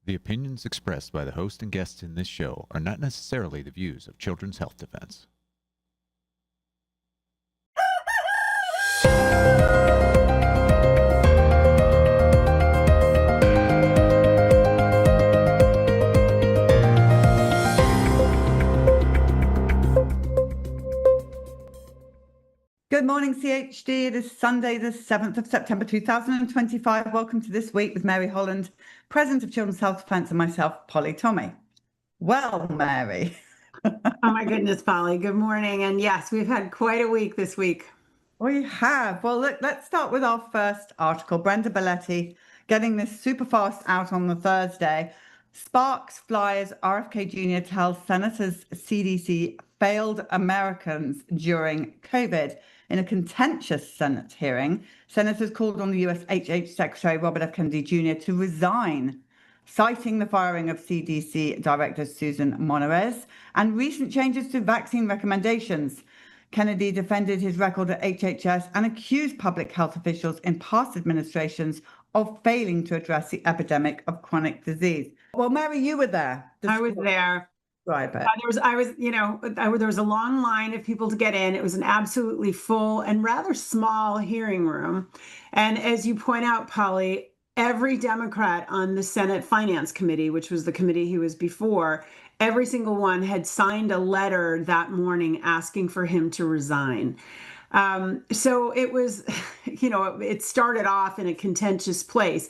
The opinions expressed by the host and guests in this show are not necessarily the views of Children's Health Defense. Good morning, CHD. It is Sunday, the 7th of September, 2025. Welcome to This Week with Mary Holland, President of Children's Health Defense, and myself, Polly Tommy. Well, Mary. Oh my goodness, Polly. Good morning. And yes, we've had quite a week this week. We have. Well, look, let's start with our first article. Brenda Belletti getting this super fast out on the Thursday. Sparks flies RFK Jr. tells senators CDC failed Americans during COVID. In a contentious Senate hearing, senators called on the US HH Secretary Robert F. Kennedy Jr. to resign, citing the firing of CDC Director Susan Monarez and recent changes to vaccine recommendations. Kennedy defended his record at HHS and accused public health officials in past administrations of failing to address the epidemic of chronic disease. Well, Mary, you were there. I was there. Right, there was a long line of people to get in. It was an absolutely full and rather small hearing room. And as you point out, Polly, every Democrat on the Senate Finance Committee, which was the committee he was before, every single one had signed a letter that morning asking for him to resign. So it was, it started off in a contentious place.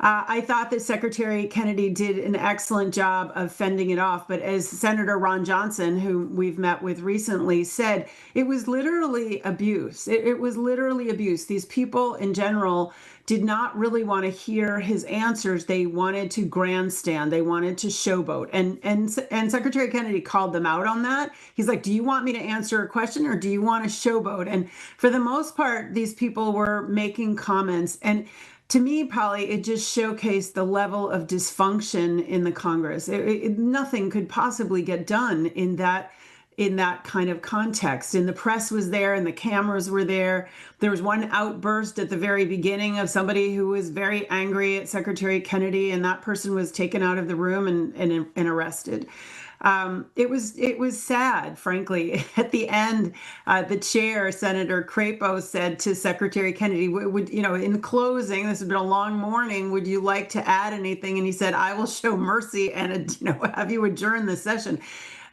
I thought that Secretary Kennedy did an excellent job of fending it off. But as Senator Ron Johnson, who we've met with recently, said, it was literally abuse. It was literally abuse. These people in general did not really want to hear his answers. They wanted to grandstand. They wanted to showboat. And Secretary Kennedy called them out on that. He's like, do you want me to answer a question or do you want to showboat? And for the most part, these people were making comments. And to me, Polly, it just showcased the level of dysfunction in the Congress. Nothing could possibly get done in that kind of context. And the press was there and the cameras were there. There was one outburst at the very beginning of somebody who was very angry at Secretary Kennedy, and that person was taken out of the room and arrested. It was sad, frankly. At the end, the chair, Senator Crapo, said to Secretary Kennedy, in closing, this has been a long morning, would you like to add anything? And he said, I will show mercy and, have you adjourn the session.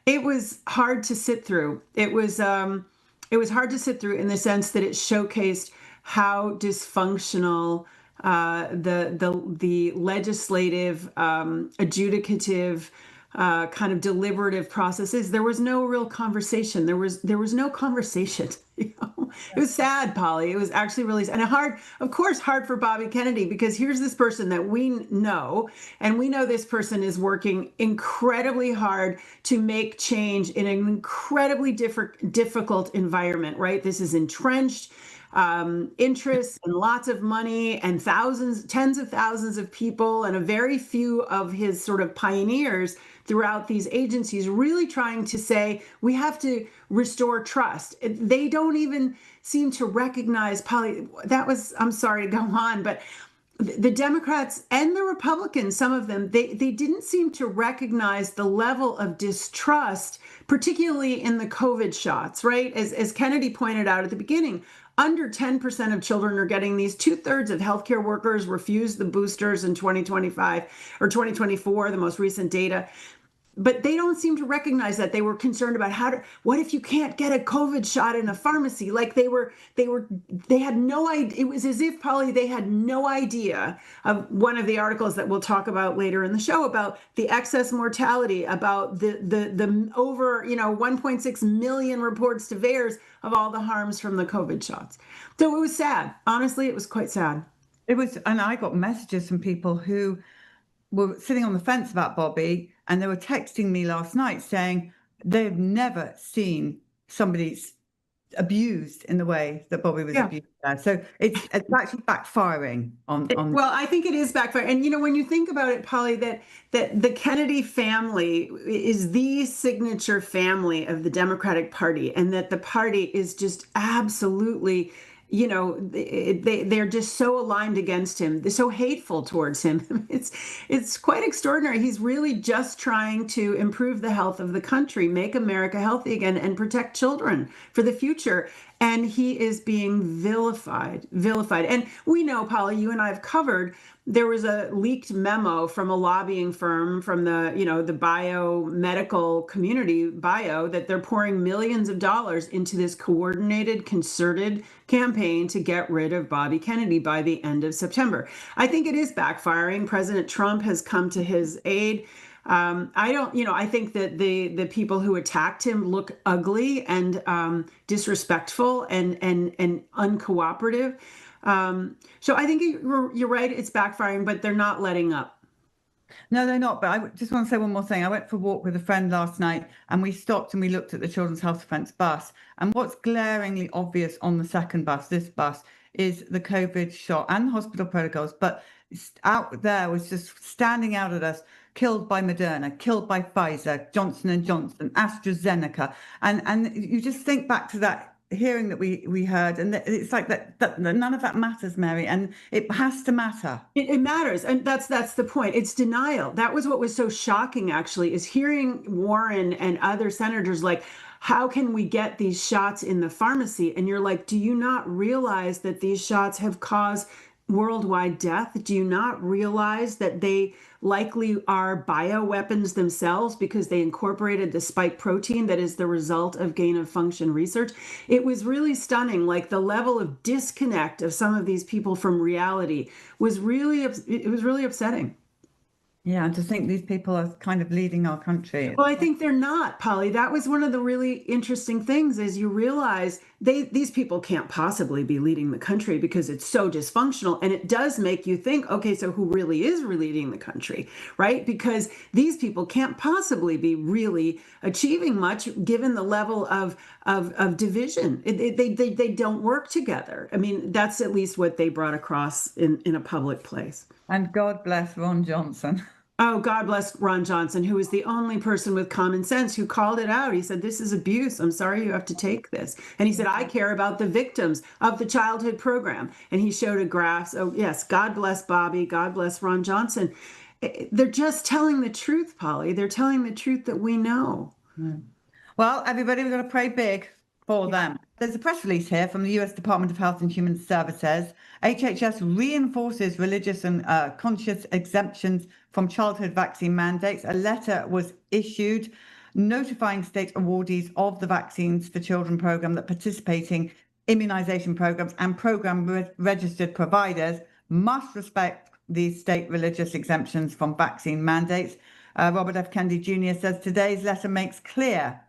It was hard to sit through. It was hard to sit through in the sense that it showcased how dysfunctional the legislative, adjudicative, kind of deliberative processes. There was no real conversation. There was no conversation. It was sad, Polly. It was actually really, and hard for Bobby Kennedy, because here's this person that we know, and we know this person is working incredibly hard to make change in an incredibly difficult environment, right? This is entrenched interests and lots of money and tens of thousands of people and a very few of his sort of pioneers throughout these agencies really trying to say, we have to restore trust. They don't even seem to recognize, Polly, I'm sorry to go on, but the Democrats and the Republicans, some of them, they didn't seem to recognize the level of distrust, particularly in the COVID shots, right? As Kennedy pointed out at the beginning, under 10% of children are getting these. 2/3 of healthcare workers refused the boosters in 2025 or 2024, the most recent data. But they don't seem to recognize that. They were concerned about what if you can't get a COVID shot in a pharmacy? Like they had no idea. It was as if, Polly, they had no idea of one of the articles that we'll talk about later in the show about the excess mortality, about the over, 1.6 million reports to VAERS of all the harms from the COVID shots. So it was sad. Honestly, it was quite sad. It was, and I got messages from people who were sitting on the fence about Bobby, and they were texting me last night saying they've never seen somebody abused in the way that Bobby was abused there. So it's actually backfiring on. Well, I think it is backfiring. And, when you think about it, Polly, that the Kennedy family is the signature family of the Democratic Party, and that the party is just absolutely they're just so aligned against him. They're so hateful towards him. It's quite extraordinary. He's really just trying to improve the health of the country, make America healthy again, and protect children for the future. And he is being vilified. And we know, Polly, you and I have covered, there was a leaked memo from a lobbying firm from the biomedical community, that they're pouring millions of dollars into this coordinated, concerted campaign to get rid of Bobby Kennedy by the end of September. I think it is backfiring. President Trump has come to his aid. I think that the people who attacked him look ugly and disrespectful and uncooperative. So I think you're right. It's backfiring, but they're not letting up. No, they're not. But I just want to say one more thing. I went for a walk with a friend last night, and we stopped and we looked at the Children's Health Defence bus. And what's glaringly obvious on the second bus, this bus, is the COVID shot and hospital protocols. But out there was just standing out at us, killed by Moderna, killed by Pfizer, Johnson & Johnson, AstraZeneca. And you just think back to that hearing that we heard, and it's like that none of that matters, Mary, and it has to matter. It matters, and that's the point. It's denial. That was what was so shocking, actually, is hearing Warren and other senators like, how can we get these shots in the pharmacy? And you're like, do you not realize that these shots have caused worldwide death? Do you not realize that they likely are bioweapons themselves because they incorporated the spike protein that is the result of gain of function research? It was really stunning. Like, the level of disconnect of some of these people from reality was really upsetting. Yeah, and to think these people are kind of leading our country. Well, I think they're not, Polly. That was one of the really interesting things, is you realize these people can't possibly be leading the country because it's so dysfunctional. And it does make you think, okay, so who really is leading the country, right? Because these people can't possibly be really achieving much given the level of division. They don't work together. I mean, that's at least what they brought across in a public place. And God bless Ron Johnson. Oh, God bless Ron Johnson, who was the only person with common sense who called it out. He said, this is abuse. I'm sorry you have to take this. And he said, I care about the victims of the childhood program. And he showed a graph. So yes, God bless Bobby. God bless Ron Johnson. They're just telling the truth, Polly. They're telling the truth that we know. Well, everybody, we've got to pray big for them. There's a press release here from the US Department of Health and Human Services. HHS reinforces religious and conscious exemptions from childhood vaccine mandates. A letter was issued notifying state awardees of the Vaccines for Children program that participating immunization programs and program registered providers must respect these state religious exemptions from vaccine mandates. Robert F. Kennedy Jr. says today's letter makes clear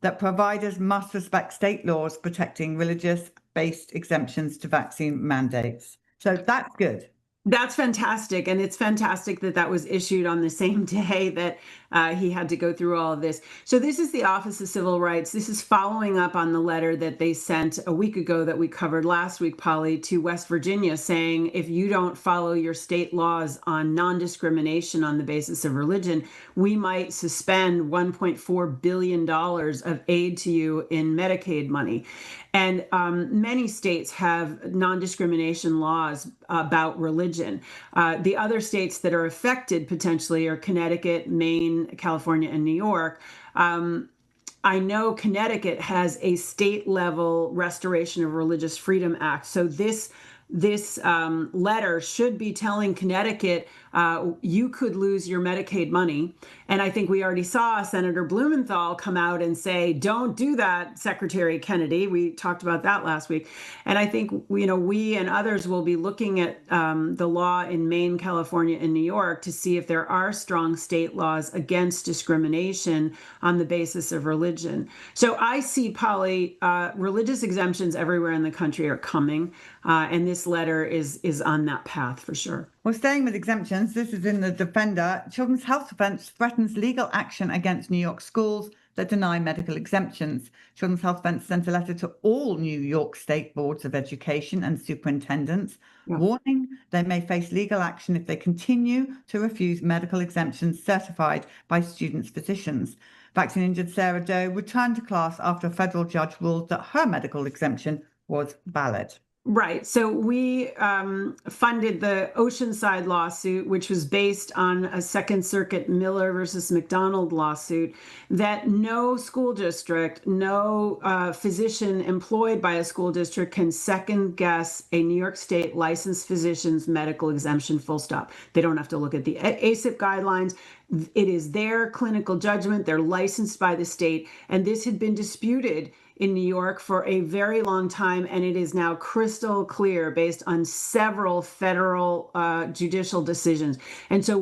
that providers must respect state laws protecting religious-based exemptions to vaccine mandates. So that's good. That's fantastic. And it's fantastic that that was issued on the same day that he had to go through all of this. So this is the Office of Civil Rights. This is following up on the letter that they sent a week ago that we covered last week, Polly, to West Virginia, saying if you don't follow your state laws on non-discrimination on the basis of religion, we might suspend $1.4 billion of aid to you in Medicaid money. And many states have non-discrimination laws about religion. The other states that are affected potentially are Connecticut, Maine, California, and New York. I know Connecticut has a state-level Restoration of Religious Freedom Act. So this letter should be telling Connecticut, you could lose your Medicaid money. And I think we already saw Senator Blumenthal come out and say, don't do that, Secretary Kennedy. We talked about that last week. And I think, we and others will be looking at the law in Maine, California, and New York to see if there are strong state laws against discrimination on the basis of religion. So I see, Polly, religious exemptions everywhere in the country are coming. And this letter is on that path for sure. Well, staying with exemptions, this is in the Defender. Children's Health Defense threatens legal action against New York schools that deny medical exemptions. Children's Health Defense sent a letter to all New York State boards of education and superintendents, warning they may face legal action if they continue to refuse medical exemptions certified by students' physicians. Vaccine-injured Sarah Doe returned to class after a federal judge ruled that her medical exemption was valid. Right. So we funded the Oceanside lawsuit, which was based on a Second Circuit Miller versus McDonald lawsuit, that no school district, no physician employed by a school district can second guess a New York State licensed physician's medical exemption, full stop. They don't have to look at the ACIP guidelines. It is their clinical judgment. They're licensed by the state. And this had been disputed in New York for a very long time, and it is now crystal clear based on several federal judicial decisions. And so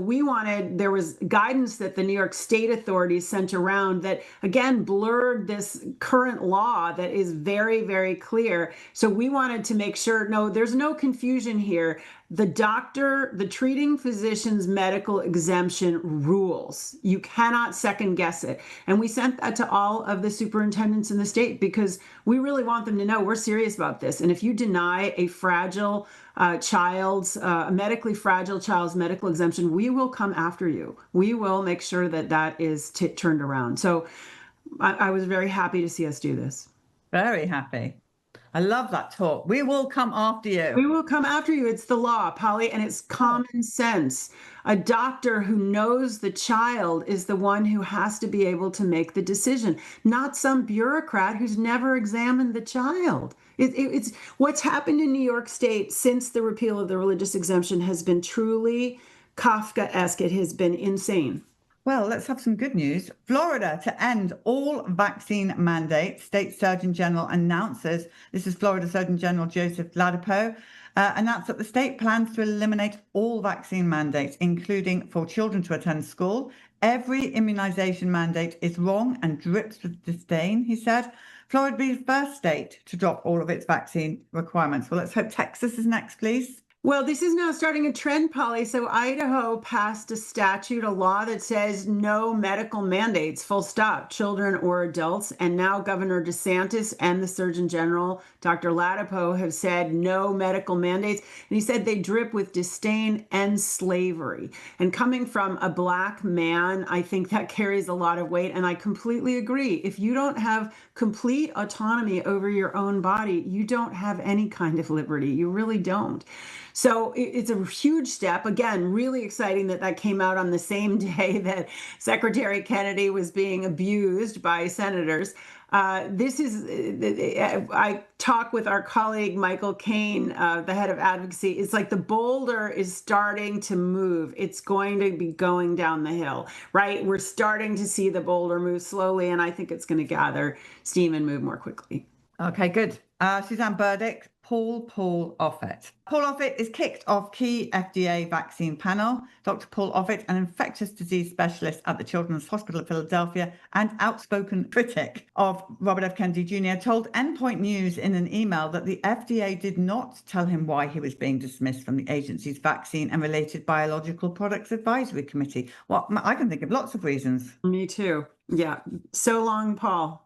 there was guidance that the New York State authorities sent around that, again, blurred this current law that is very, very clear. So we wanted to make sure, no, there's no confusion here. The treating physician's medical exemption rules. You cannot second guess it. And we sent that to all of the superintendents in the state because we really want them to know we're serious about this. And if you deny a fragile a medically fragile child's medical exemption, we will come after you. We will make sure that that is turned around. So I was very happy to see us do this. Very happy. I love that talk. We will come after you. We will come after you. It's the law, Polly, and it's common sense. A doctor who knows the child is the one who has to be able to make the decision, not some bureaucrat who's never examined the child. It's what's happened in New York State since the repeal of the religious exemption has been truly Kafkaesque. It has been insane. Well, let's have some good news. Florida to end all vaccine mandates. State Surgeon General announces, this is Florida Surgeon General Joseph Ladapo, announced that the state plans to eliminate all vaccine mandates, including for children to attend school. Every immunization mandate is wrong and drips with disdain, he said. Florida will be the first state to drop all of its vaccine requirements. Well, let's hope Texas is next, please. Well, this is now starting a trend, Polly. So Idaho passed a law that says no medical mandates, full stop, children or adults. And now Governor DeSantis and the Surgeon General, Dr. Ladapo, have said no medical mandates. And he said they drip with disdain and slavery. And coming from a Black man, I think that carries a lot of weight. And I completely agree. If you don't have complete autonomy over your own body, you don't have any kind of liberty. You really don't. So it's a huge step. Again, really exciting that came out on the same day that Secretary Kennedy was being abused by senators. I talk with our colleague, Michael Kane, the head of advocacy. It's like the boulder is starting to move. It's going to be going down the hill, right? We're starting to see the boulder move slowly, and I think it's going to gather steam and move more quickly. Okay, good. Suzanne Burdick, Paul Offit. Paul Offit is kicked off key FDA vaccine panel. Dr. Paul Offit, an infectious disease specialist at the Children's Hospital of Philadelphia and outspoken critic of Robert F. Kennedy Jr., told Endpoint News in an email that the FDA did not tell him why he was being dismissed from the agency's Vaccine and Related Biological Products Advisory Committee. Well, I can think of lots of reasons. Me too. Yeah. So long, Paul.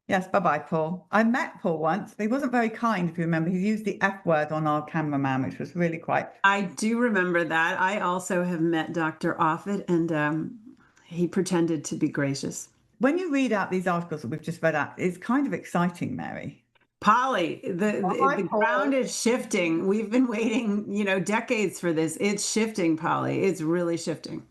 Yes, bye-bye, Paul. I met Paul once. He wasn't very kind, if you remember. He used the F word on our cameraman, which was really quite... I do remember that. I also have met Dr. Offit, and he pretended to be gracious. When you read out these articles that we've just read out, it's kind of exciting, Mary. Polly, the ground is shifting. We've been waiting, decades for this. It's shifting, Polly. It's really shifting.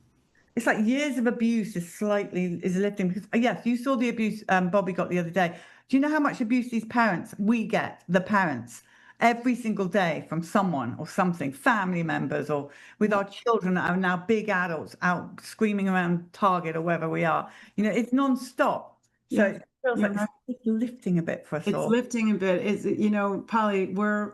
It's like years of abuse is lifting. Because yes, you saw the abuse Bobby got the other day. Do you know how much abuse these parents, we get, the parents, every single day from someone or something, family members, or with our children that are now big adults out screaming around Target or wherever we are. It's non-stop. So it feels like it's lifting a bit for us all. It's lifting a bit. It's, Polly, we're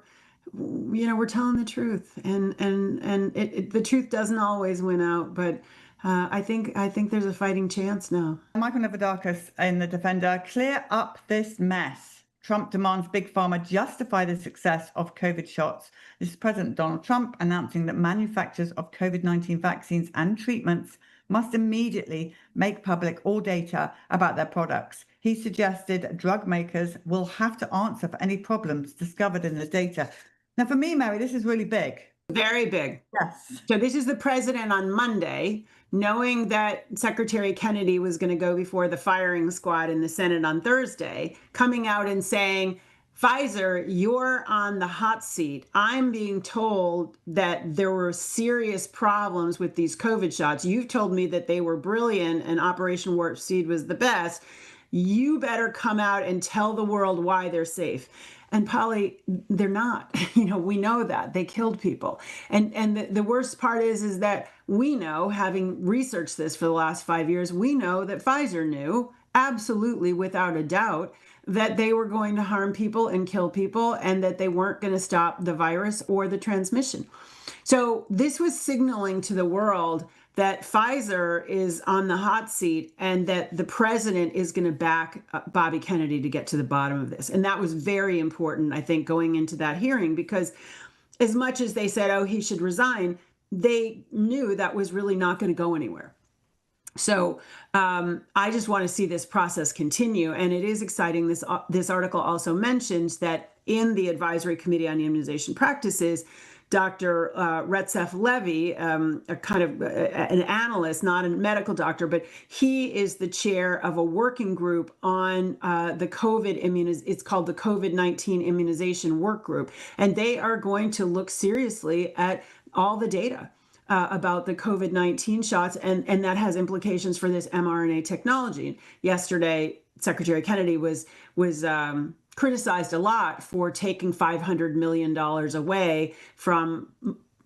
telling the truth, and the truth doesn't always win out, but I think there's a fighting chance now. Michael Novadakis in The Defender, clear up this mess. Trump demands Big Pharma justify the success of COVID shots. This is President Donald Trump announcing that manufacturers of COVID-19 vaccines and treatments must immediately make public all data about their products. He suggested drug makers will have to answer for any problems discovered in the data. Now, for me, Mary, this is really big. Very big. Yes. So this is the president on Monday, knowing that Secretary Kennedy was going to go before the firing squad in the Senate on Thursday, coming out and saying, Pfizer, you're on the hot seat. I'm being told that there were serious problems with these COVID shots. You've told me that they were brilliant and Operation Warp Speed was the best. You better come out and tell the world why they're safe. And Polly, they're not. We know that they killed people. And the worst part is that we know, having researched this for the last 5 years, we know that Pfizer knew absolutely without a doubt that they were going to harm people and kill people and that they weren't going to stop the virus or the transmission. So this was signaling to the world that Pfizer is on the hot seat and that the president is going to back Bobby Kennedy to get to the bottom of this. And that was very important, I think, going into that hearing, because as much as they said, oh, he should resign, they knew that was really not going to go anywhere. So I just want to see this process continue. And it is exciting. This article also mentions that in the Advisory Committee on Immunization Practices, Dr. Retzef Levy, a kind of an analyst, not a medical doctor, but he is the chair of a working group on the COVID it's called the COVID-19 Immunization Work Group. And they are going to look seriously at all the data about the COVID-19 shots, and that has implications for this mRNA technology. Yesterday, Secretary Kennedy was criticized a lot for taking $500 million away from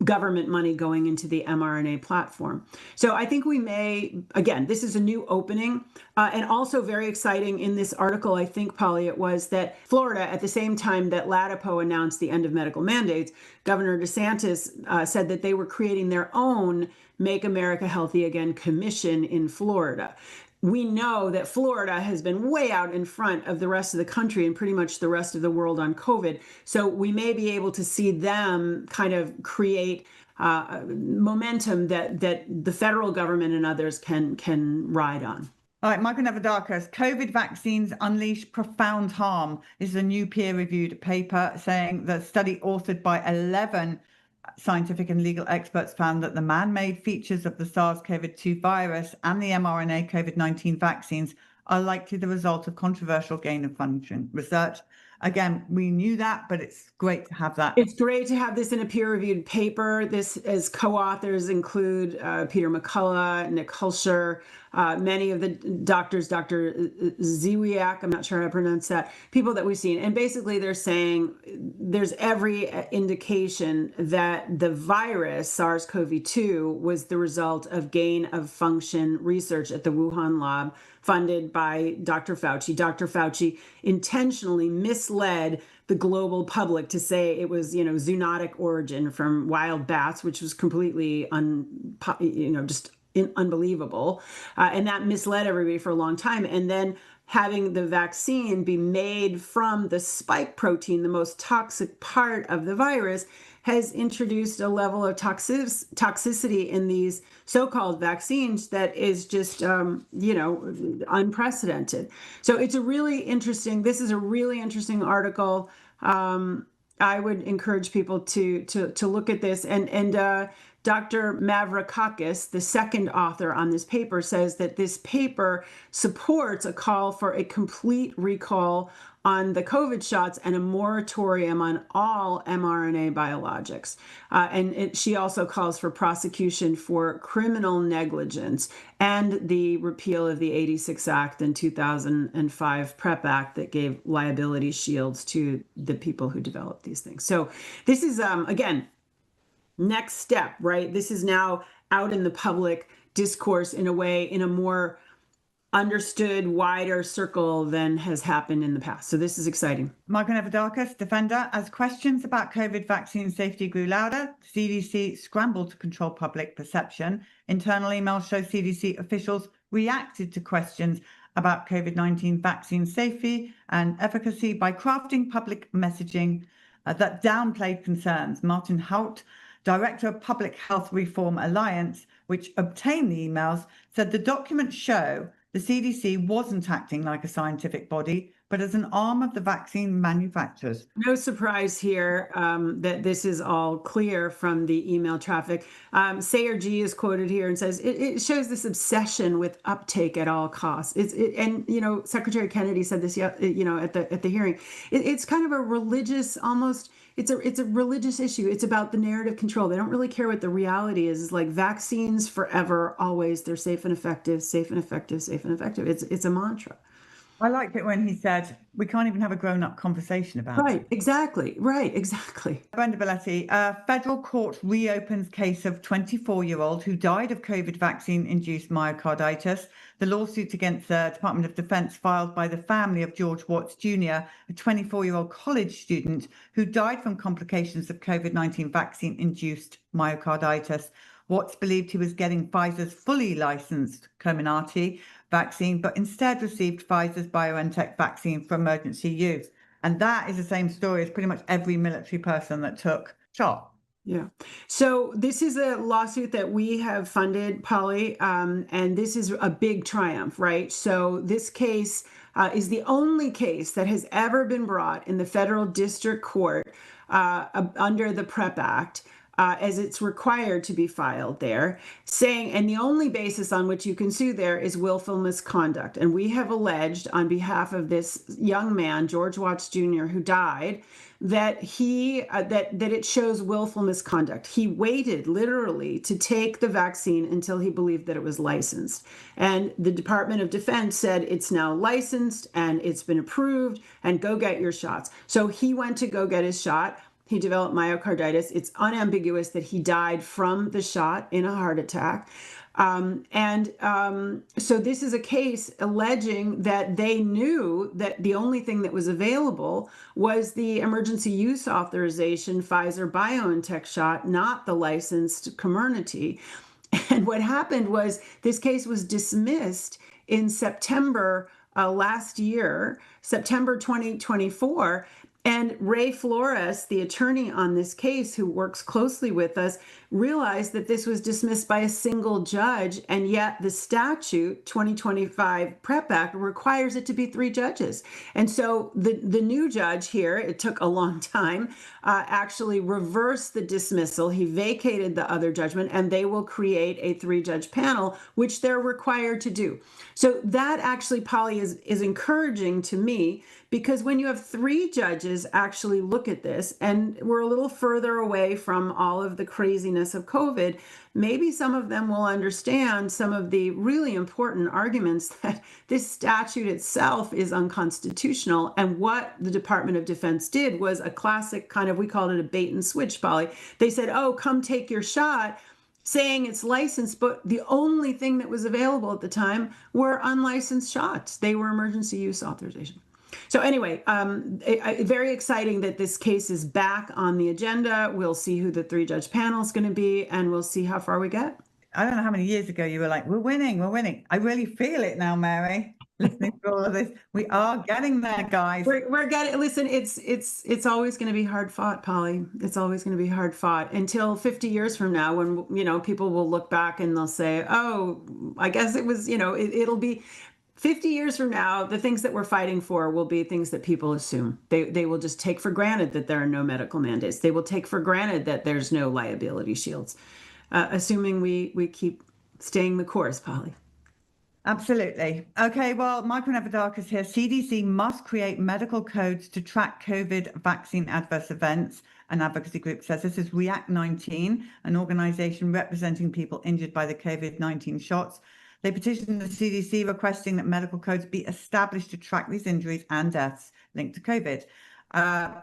government money going into the mRNA platform. So I think we may, again, this is a new opening, and also very exciting in this article, I think, Polly, it was that Florida, at the same time that Latipo announced the end of medical mandates, Governor DeSantis said that they were creating their own Make America Healthy Again commission in Florida. We know that Florida has been way out in front of the rest of the country and pretty much the rest of the world on COVID. So we may be able to see them kind of create momentum that the federal government and others can ride on. All right, Michael Nevadakis, COVID vaccines unleash profound harm. This is a new peer-reviewed paper saying the study authored by 11 scientific and legal experts found that the man-made features of the SARS-CoV-2 virus and the mRNA COVID-19 vaccines are likely the result of controversial gain-of-function research. Again, we knew that, but it's great to have that. It's great to have this in a peer-reviewed paper. This, as co-authors, include Peter McCullough, Nick Hulsher, many of the doctors, Dr. Ziwiak, I'm not sure how to pronounce that, people that we've seen. And basically they're saying there's every indication that the virus, SARS-CoV-2, was the result of gain-of-function research at the Wuhan lab funded by Dr. Fauci. Dr. Fauci intentionally misled the global public to say it was, zoonotic origin from wild bats, which was completely unbelievable. And that misled everybody for a long time. And then having the vaccine be made from the spike protein, the most toxic part of the virus, has introduced a level of toxicity in these so-called vaccines that is just, unprecedented. So it's this is a really interesting article. I would encourage people to look at this. And Dr. Mavrakakis, the second author on this paper, says that this paper supports a call for a complete recall on the COVID shots and a moratorium on all mRNA biologics. She also calls for prosecution for criminal negligence and the repeal of the 86 Act and 2005 PrEP Act that gave liability shields to the people who developed these things. So this is, again, next step, right? This is now out in the public discourse in a more understood, wider circle than has happened in the past. So this is exciting. Michael Nevadakis, Defender, as questions about COVID vaccine safety grew louder, CDC scrambled to control public perception. Internal emails show CDC officials reacted to questions about COVID-19 vaccine safety and efficacy by crafting public messaging that downplayed concerns. Martin Hout, Director of Public Health Reform Alliance, which obtained the emails, said the documents show the CDC wasn't acting like a scientific body, but as an arm of the vaccine manufacturers. No surprise here that this is all clear from the email traffic. Sayer G is quoted here and says, it shows this obsession with uptake at all costs. And Secretary Kennedy said this, at the hearing. It's kind of a religious, almost, it's a religious issue. It's about the narrative control. They don't really care what the reality is. It's like vaccines forever, always. They're safe and effective, safe and effective, safe and effective. It's a mantra. I liked it when he said, we can't even have a grown-up conversation about it. Right, exactly. Brenda Belletti, federal court reopens case of 24-year-old who died of COVID vaccine-induced myocarditis. The lawsuit against the Department of Defense filed by the family of George Watts Jr., a 24-year-old college student who died from complications of COVID-19 vaccine-induced myocarditis. Watts believed he was getting Pfizer's fully licensed Comirnaty vaccine, but instead received Pfizer's BioNTech vaccine for emergency use. And that is the same story as pretty much every military person that took shot. Yeah. So this is a lawsuit that we have funded, Polly, and this is a big triumph, right? So this case is the only case that has ever been brought in the federal district court under the PrEP Act. As it's required to be filed there, saying, and the only basis on which you can sue there is willful misconduct. And we have alleged on behalf of this young man, George Watts Jr., who died, that that it shows willful misconduct. He waited literally to take the vaccine until he believed that it was licensed. And the Department of Defense said it's now licensed and it's been approved and go get your shots. So he went to go get his shot. He developed myocarditis. It's unambiguous that he died from the shot in a heart attack. So this is a case alleging that they knew that the only thing that was available was the emergency use authorization Pfizer BioNTech shot, not the licensed Comirnaty. And what happened was this case was dismissed in September last year, September 2024. And Ray Flores, the attorney on this case who works closely with us, realized that this was dismissed by a single judge, and yet the statute 2025 PrEP Act requires it to be 3 judges. And so the new judge here, it took a long time, actually reversed the dismissal. He vacated the other judgment, and they will create a 3-judge panel, which they're required to do. So that actually, Polly, is encouraging to me, because when you have 3 judges actually look at this, and we're a little further away from all of the craziness of COVID, maybe some of them will understand some of the really important arguments that this statute itself is unconstitutional. And what the Department of Defense did was a classic kind of, we called it a bait and switch, Polly. They said, oh, come take your shot, saying it's licensed, but the only thing that was available at the time were unlicensed shots. They were emergency use authorization. So anyway, very exciting that this case is back on the agenda. We'll see who the 3-judge panel is going to be, and we'll see how far we get. I don't know how many years ago you were like, we're winning. I really feel it now, Mary. Listening to all of this, we are getting there, guys. We're getting. Listen, it's always going to be hard fought, Polly. It's always going to be hard fought until 50 years from now, when people will look back and they'll say, oh, I guess it was. It'll be 50 years from now, the things that we're fighting for will be things that people assume. They will just take for granted that there are no medical mandates. They will take for granted that there's no liability shields, assuming we keep staying the course, Polly. Absolutely. Okay, well, Michael Nevadakis here. CDC must create medical codes to track COVID vaccine adverse events. An advocacy group says this is React 19, an organization representing people injured by the COVID-19 shots. They petitioned the CDC requesting that medical codes be established to track these injuries and deaths linked to COVID.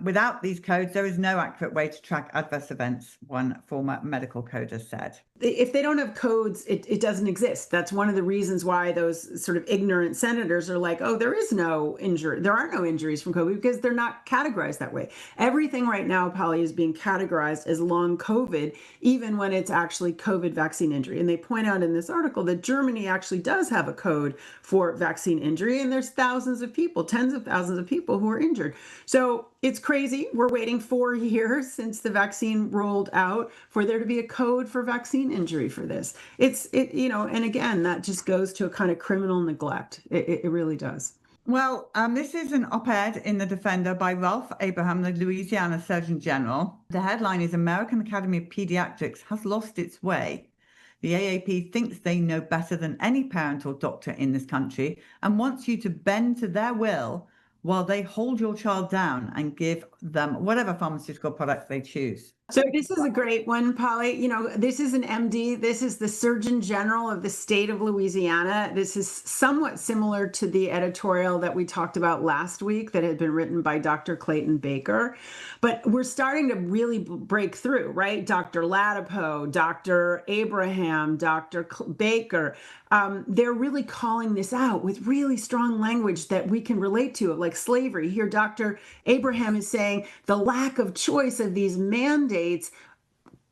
Without these codes, there is no accurate way to track adverse events, one former medical coder said. If they don't have codes, it doesn't exist. That's one of the reasons why those sort of ignorant senators are like, oh, there is no injury. There are no injuries from COVID because they're not categorized that way. Everything right now, Polly, is being categorized as long COVID, even when it's actually COVID vaccine injury. And they point out in this article that Germany actually does have a code for vaccine injury. And there's thousands of people, tens of thousands of people who are injured. So it's crazy. We're waiting 4 years since the vaccine rolled out for there to be a code for vaccine injury for this. And again, that just goes to a kind of criminal neglect. It really does. Well, this is an op-ed in The Defender by Ralph Abraham, the Louisiana Surgeon General. The headline is American Academy of Pediatrics has lost its way. The AAP thinks they know better than any parent or doctor in this country and wants you to bend to their will while they hold your child down and give them whatever pharmaceutical product they choose. So this is a great one, Polly. You know, this is an MD. This is the Surgeon General of the state of Louisiana. This is somewhat similar to the editorial that we talked about last week that had been written by Dr. Clayton Baker. But we're starting to really break through, right? Dr. Latipo, Dr. Abraham, Dr. Baker. They're really calling this out with really strong language that we can relate to, like slavery. Here, Dr. Abraham is saying the lack of choice of these mandates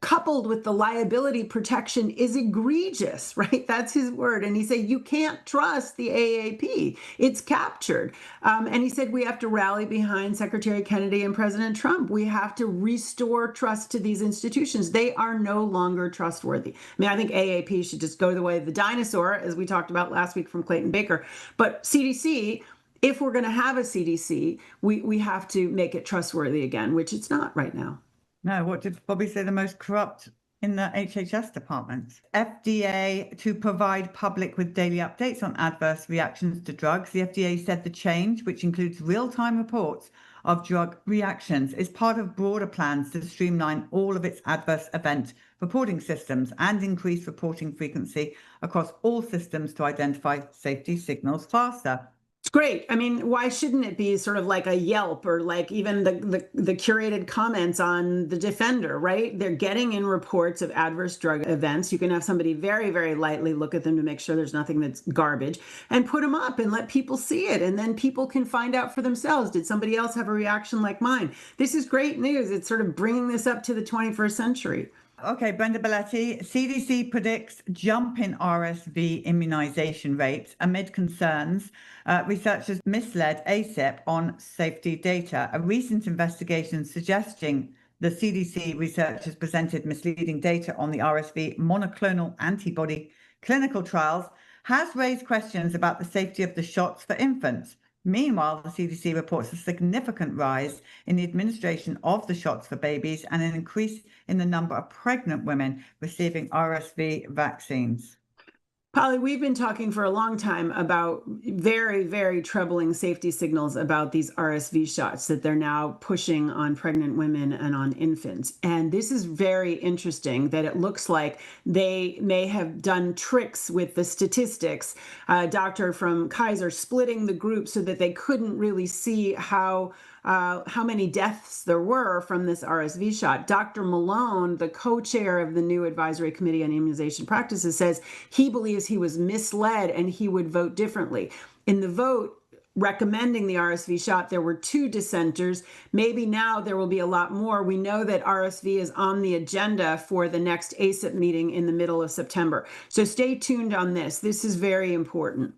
coupled with the liability protection is egregious, right? That's his word. And he said, you can't trust the AAP. It's captured. And he said, we have to rally behind Secretary Kennedy and President Trump. We have to restore trust to these institutions. They are no longer trustworthy. I mean, I think AAP should just go the way of the dinosaur, as we talked about last week from Clayton Baker. But CDC, if we're going to have a CDC, we have to make it trustworthy again, which it's not right now. No, what did Bobby say the most corrupt in the HHS departments? FDA to provide public with daily updates on adverse reactions to drugs. The FDA said the change, which includes real-time reports of drug reactions, is part of broader plans to streamline all of its adverse event reporting systems and increase reporting frequency across all systems to identify safety signals faster. It's great. I mean, why shouldn't it be sort of like a Yelp or like even the curated comments on the Defender, right? They're getting in reports of adverse drug events. You can have somebody very, very lightly look at them to make sure there's nothing that's garbage and put them up and let people see it. And then people can find out for themselves. Did somebody else have a reaction like mine? This is great news. It's sort of bringing this up to the 21st century. Okay, Brenda Belletti, CDC predicts jump in RSV immunization rates amid concerns. Researchers misled ACIP on safety data. A recent investigation suggesting the CDC researchers presented misleading data on the RSV monoclonal antibody clinical trials has raised questions about the safety of the shots for infants. Meanwhile, the CDC reports a significant rise in the administration of the shots for babies and an increase in the number of pregnant women receiving RSV vaccines. Polly, we've been talking for a long time about very, very troubling safety signals about these RSV shots that they're now pushing on pregnant women and on infants. And this is very interesting that it looks like they may have done tricks with the statistics. A doctor from Kaiser splitting the group so that they couldn't really see how many deaths there were from this RSV shot. Dr. Malone, the co-chair of the new Advisory Committee on Immunization Practices, says he believes he was misled and he would vote differently. In the vote recommending the RSV shot, there were 2 dissenters. Maybe now there will be a lot more. We know that RSV is on the agenda for the next ACIP meeting in the middle of September. So stay tuned on this. This is very important.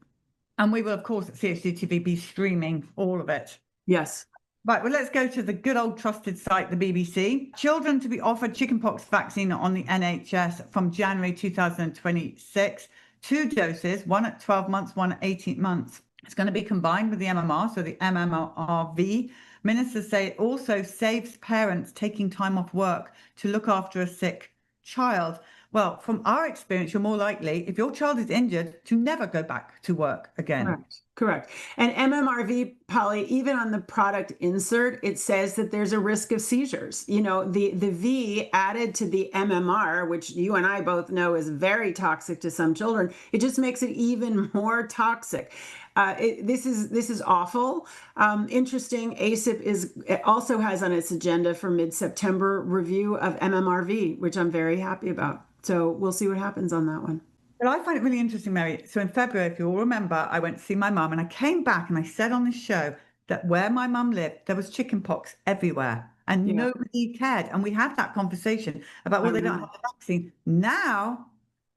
And we will, of course, at CHD TV be streaming all of it. Yes. Right, well, let's go to the good old trusted site, the BBC. Children to be offered chickenpox vaccine on the NHS from January 2026. 2 doses, one at 12 months, one at 18 months. It's going to be combined with the MMR, so the MMRV. Ministers say it also saves parents taking time off work to look after a sick child. Well, from our experience, you're more likely, if your child is injured, to never go back to work again. Correct. And MMRV, Polly, even on the product insert, it says that there's a risk of seizures. You know, the V added to the MMR, which you and I both know is very toxic to some children, it just makes it even more toxic. This is awful. Interesting. ACIP also has on its agenda for mid-September review of MMRV, which I'm very happy about. So we'll see what happens on that one. Well, I find it really interesting, Mary. So in February, if you'll remember, I went to see my mum and I came back and I said on this show that where my mum lived, there was chickenpox everywhere and nobody cared. And we had that conversation about, well, they don't have the vaccine. Now,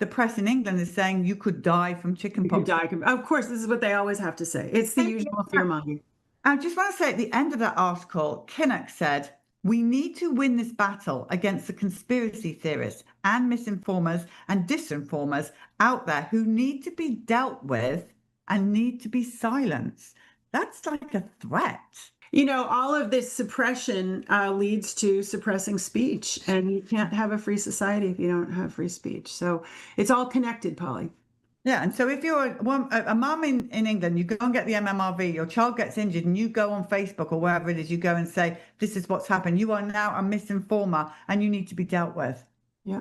the press in England is saying you could die from chickenpox. Of course, this is what they always have to say. It's the usual fear-mongering. I just want to say at the end of that article, Kinnock said, we need to win this battle against the conspiracy theorists and misinformers and disinformers out there who need to be dealt with and need to be silenced. That's like a threat. All of this suppression leads to suppressing speech, and you can't have a free society if you don't have free speech. So it's all connected, Polly. Yeah, and so if you're a mum in England, you go and get the MMRV, your child gets injured, and you go on Facebook or wherever it is, you go and say, this is what's happened. You are now a misinformer and you need to be dealt with. Yeah.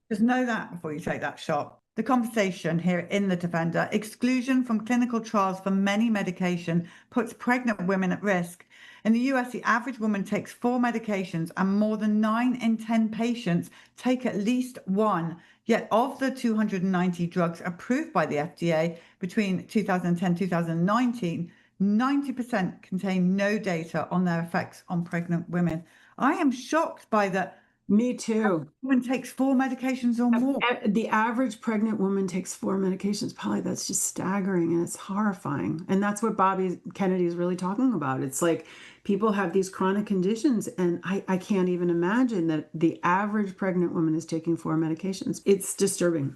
Just know that before you take that shot. The conversation here in The Defender: exclusion from clinical trials for many medication puts pregnant women at risk. In the US, the average woman takes 4 medications and more than 9 in 10 patients take at least one. Yet of the 290 drugs approved by the FDA between 2010 and 2019, 90% contain no data on their effects on pregnant women. I am shocked by that. Me too. Woman takes 4 medications or more. The average pregnant woman takes 4 medications, Polly. That's just staggering, and it's horrifying. And that's what Bobby Kennedy is really talking about. It's like people have these chronic conditions, and I can't even imagine that the average pregnant woman is taking 4 medications. It's disturbing.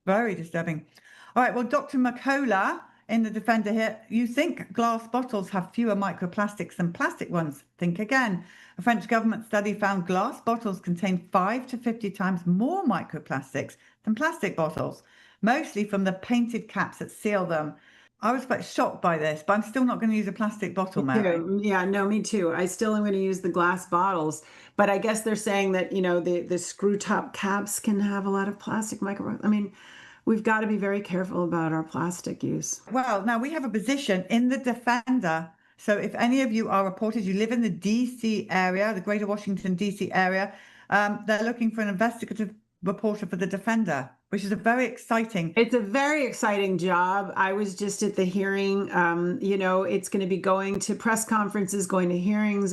Very disturbing. All right, well, Dr. McCullough in The Defender here, you think glass bottles have fewer microplastics than plastic ones? Think again. A French government study found glass bottles contain 5 to 50 times more microplastics than plastic bottles, mostly from the painted caps that seal them. I was quite shocked by this, but I'm still not going to use a plastic bottle, Mary. Yeah, no, me too. I still am going to use the glass bottles, but I guess they're saying that, the screw top caps can have a lot of plastic I mean, we've got to be very careful about our plastic use. Well, now we have a position in The Defender. So if any of you are reporters, you live in the DC area, the greater Washington, DC area, they're looking for an investigative reporter for The Defender, which is It's a very exciting job. I was just at the hearing. It's going to be going to press conferences, going to hearings,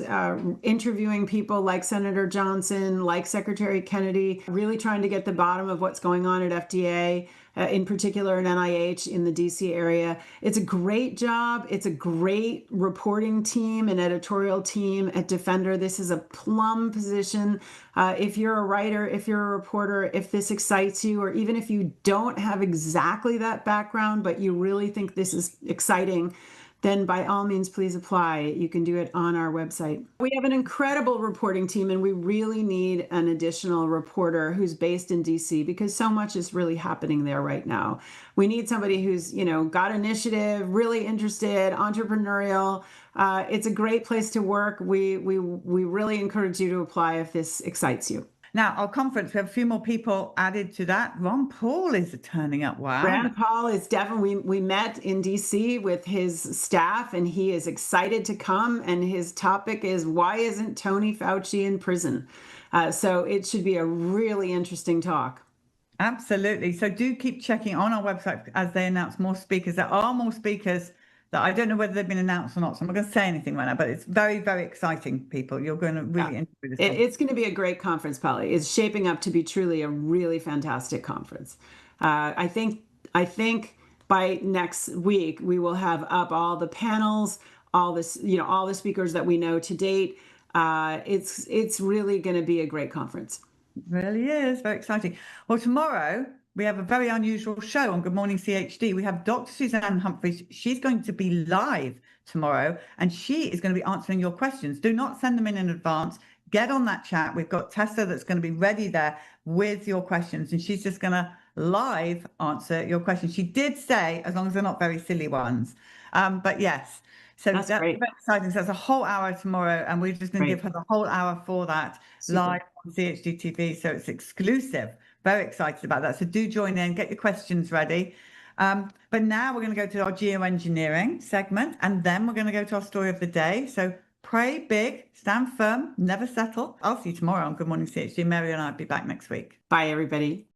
interviewing people like Senator Johnson, like Secretary Kennedy, really trying to get the bottom of what's going on at FDA, in particular in NIH in the DC area. It's a great job. It's a great reporting team and editorial team at Defender. This is a plum position. If you're a writer, if you're a reporter, if this excites you, or even if you don't have exactly that background, but you really think this is exciting, then by all means, please apply. You can do it on our website. We have an incredible reporting team, and we really need an additional reporter who's based in DC because so much is really happening there right now. We need somebody who's, got initiative, really interested, entrepreneurial. It's a great place to work. We really encourage you to apply if this excites you. Now, our conference, we have a few more people added to that. Ron Paul is turning up. Wow. Rand Paul is definitely, we met in DC with his staff, and he is excited to come. And his topic is, why isn't Tony Fauci in prison? So it should be a really interesting talk. Absolutely. So do keep checking on our website as they announce more speakers. There are more speakers that I don't know whether they've been announced or not, so I'm not going to say anything right now, but it's very, very exciting, people. You're going to really enjoy this. It's going to be a great conference, Polly. It's shaping up to be truly a really fantastic conference. I think by next week, we will have up all the panels, all this, all the speakers that we know to date. It's really going to be a great conference. It really is very exciting. Well, tomorrow we have a very unusual show on Good Morning CHD. We have Dr. Suzanne Humphries. She's going to be live tomorrow, and she is going to be answering your questions. Do not send them in advance. Get on that chat. We've got Tessa that's going to be ready there with your questions, and she's just going to live answer your questions. She did say, as long as they're not very silly ones. But yes, so that's very exciting. So that's a whole hour tomorrow, and we're just going to give her the whole hour for that. Super. Live on CHD TV. So it's exclusive. Very excited about that. So do join in, get your questions ready. But now we're going to go to our geoengineering segment, and then we're going to go to our story of the day. So pray big, stand firm, never settle. I'll see you tomorrow on Good Morning CHD. Mary and I will be back next week. Bye, everybody.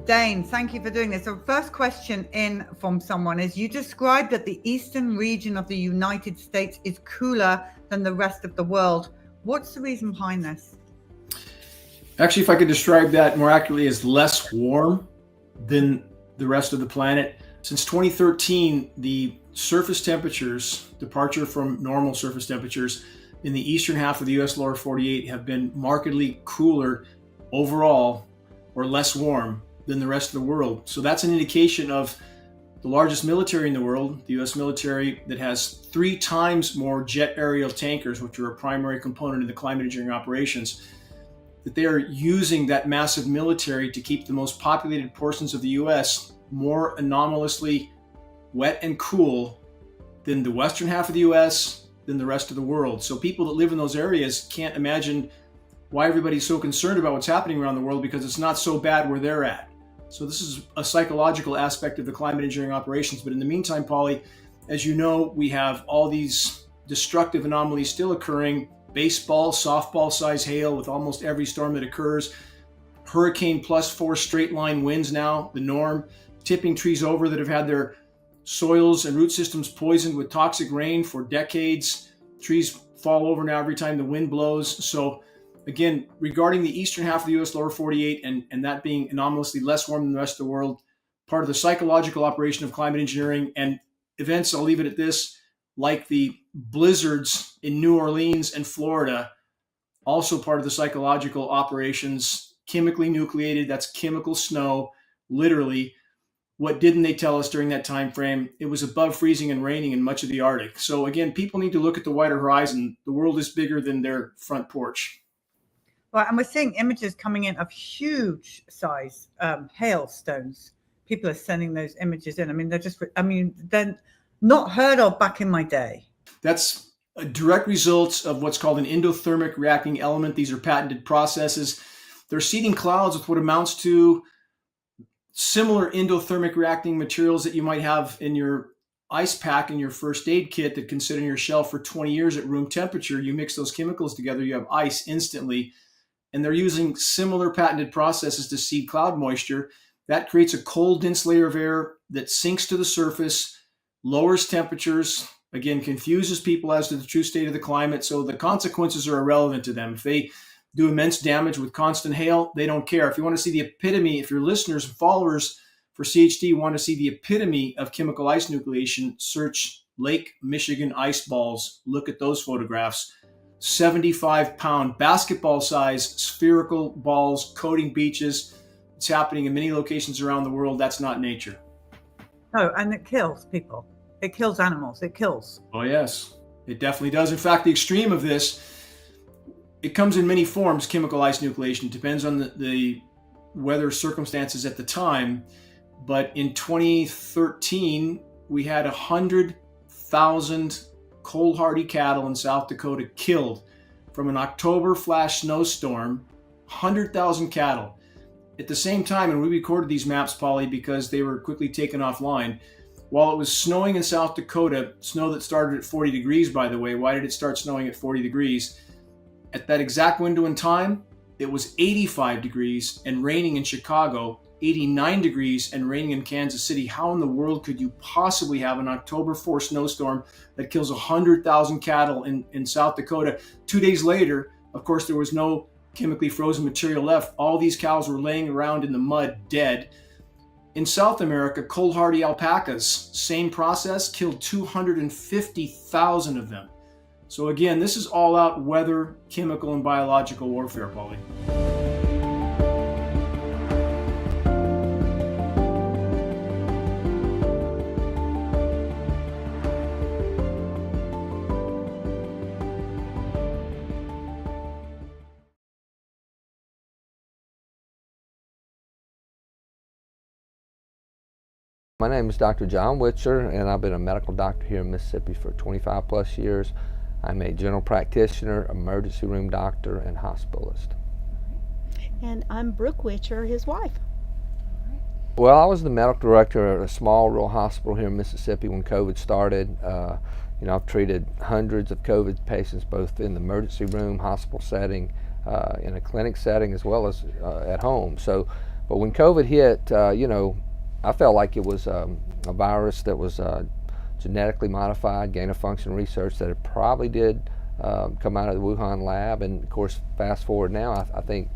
Dane, thank you for doing this. So first question in from someone is, you described that the eastern region of the United States is cooler than the rest of the world. What's the reason behind this? Actually, if I could describe that more accurately, as less warm than the rest of the planet. Since 2013, the surface temperatures, departure from normal surface temperatures, in the eastern half of the U.S. lower 48 have been markedly cooler overall or less warm than the rest of the world. So that's an indication of the largest military in the world, the U.S. military, that has 3 times more jet aerial tankers, which are a primary component of the climate engineering operations, that they are using that massive military to keep the most populated portions of the U.S. more anomalously wet and cool than the western half of the U.S., than the rest of the world. So people that live in those areas can't imagine why everybody's so concerned about what's happening around the world, because it's not so bad where they're at. So this is a psychological aspect of the climate engineering operations. But in the meantime, Polly, as you know, we have all these destructive anomalies still occurring. Baseball, softball size hail with almost every storm that occurs. Hurricane +4 straight line winds now, the norm. Tipping trees over that have had their soils and root systems poisoned with toxic rain for decades. Trees fall over now every time the wind blows. So again, regarding the eastern half of the U.S. lower 48 and that being anomalously less warm than the rest of the world, part of the psychological operation of climate engineering and events, I'll leave it at this, like the blizzards in New Orleans and Florida, also part of the psychological operations, chemically nucleated, that's chemical snow, literally. What didn't they tell us during that time frame? It was above freezing and raining in much of the Arctic. So again, people need to look at the wider horizon. The world is bigger than their front porch. Well, and we're seeing images coming in of huge size hailstones. People are sending those images in. I mean, they're not heard of back in my day. That's a direct result of what's called an endothermic reacting element. These are patented processes. They're seeding clouds with what amounts to similar endothermic reacting materials that you might have in your ice pack in your first aid kit that can sit on your shelf for 20 years at room temperature. You mix those chemicals together, you have ice instantly. And they're using similar patented processes to seed cloud moisture. That creates a cold, dense layer of air that sinks to the surface, lowers temperatures, again, confuses people as to the true state of the climate. So the consequences are irrelevant to them. If they do immense damage with constant hail, they don't care. If you want to see the epitome, if your listeners and followers for CHD want to see the epitome of chemical ice nucleation, search Lake Michigan ice balls. Look at those photographs. 75-pound basketball-size spherical balls coating beaches. It's happening in many locations around the world. That's not nature. Oh, and it kills people. It kills animals. It kills. Oh, yes. It definitely does. In fact, the extreme of this, it comes in many forms, chemical ice nucleation. It depends on the weather circumstances at the time. But in 2013, we had 100,000 cold hardy cattle in South Dakota killed from an October flash snowstorm. 100,000 cattle. At the same time, and we recorded these maps, Polly, because they were quickly taken offline, while it was snowing in South Dakota, snow that started at 40 degrees, by the way. Why did it start snowing at 40 degrees? At that exact window in time, it was 85 degrees and raining in Chicago, 89 degrees and raining in Kansas City. How in the world could you possibly have an October 4 snowstorm that kills 100,000 cattle in South Dakota? 2 days later, of course, there was no chemically frozen material left. All these cows were laying around in the mud, dead. In South America, cold hardy alpacas, same process, killed 250,000 of them. So again, this is all out weather, chemical, and biological warfare, Polly. My name is Dr. John Witcher, and I've been a medical doctor here in Mississippi for 25 plus years. I'm a general practitioner, emergency room doctor, and hospitalist. And I'm Brooke Witcher, his wife. Well, I was the medical director at a small rural hospital here in Mississippi when COVID started. I've treated hundreds of COVID patients, both in the emergency room, hospital setting, in a clinic setting, as well as at home. But when COVID hit, I felt like it was a virus that was genetically modified, gain-of-function research that it probably did come out of the Wuhan lab. And of course, fast forward now, I think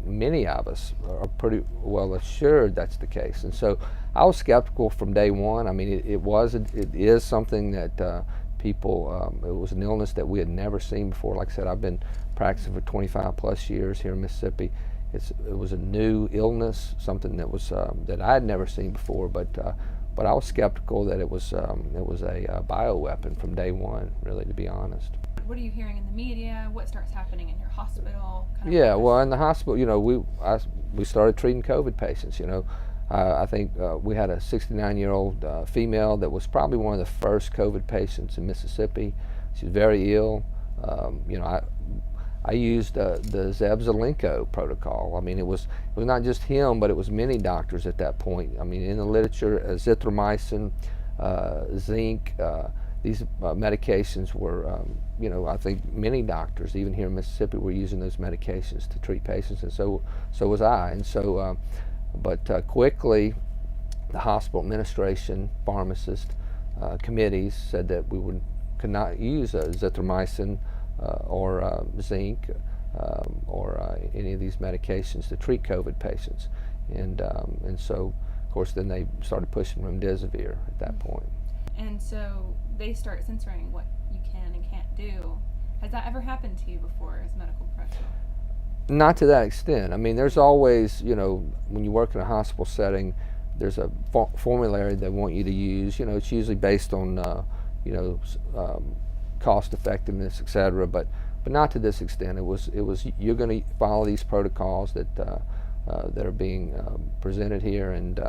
many of us are pretty well assured that's the case. And so I was skeptical from day one. I mean, it is something that people, it was an illness that we had never seen before. Like I said, I've been practicing for 25 plus years here in Mississippi. It was a new illness, something that was that I had never seen before, but I was skeptical that it was a bioweapon from day one, really, to be honest. What are you hearing in the media? What starts happening in your hospital? Yeah, well, in the hospital, you know, we started treating COVID patients. You know, I think we had a 69-year-old female that was probably one of the first COVID patients in Mississippi. She was very ill. You know, I used the Zelenko protocol. I mean, it was not just him, but it was many doctors at that point. I mean, in the literature, azithromycin, zinc, these medications were, you know, I think many doctors, even here in Mississippi, were using those medications to treat patients, and so was I. And so, but quickly, the hospital administration, pharmacist, committees said that we could not use azithromycin or zinc or any of these medications to treat COVID patients, and so, of course, then they started pushing remdesivir at that point. And so they start censoring what you can and can't do. Has that ever happened to you before as a medical professional? Not to that extent. I mean, there's always, you know, when you work in a hospital setting, there's a formulary they want you to use. You know, it's usually based on, you know, cost effectiveness, etc. But not to this extent. It was you're going to follow these protocols that are being presented here, and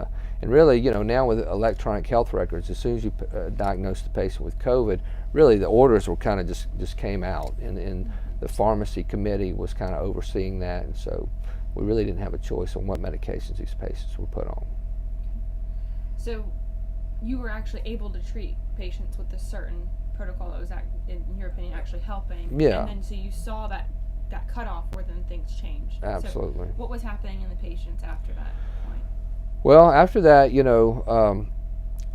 really, you know, now with electronic health records, as soon as you diagnose the patient with COVID, really the orders were kind of just came out, and the pharmacy committee was kind of overseeing that, and so we really didn't have a choice on what medications these patients were put on. So you were actually able to treat patients with a certain protocol that was, in your opinion, actually helping. Yeah. And then so you saw that cutoff where then things changed. Absolutely. So what was happening in the patients after that point? Well, after that, you know,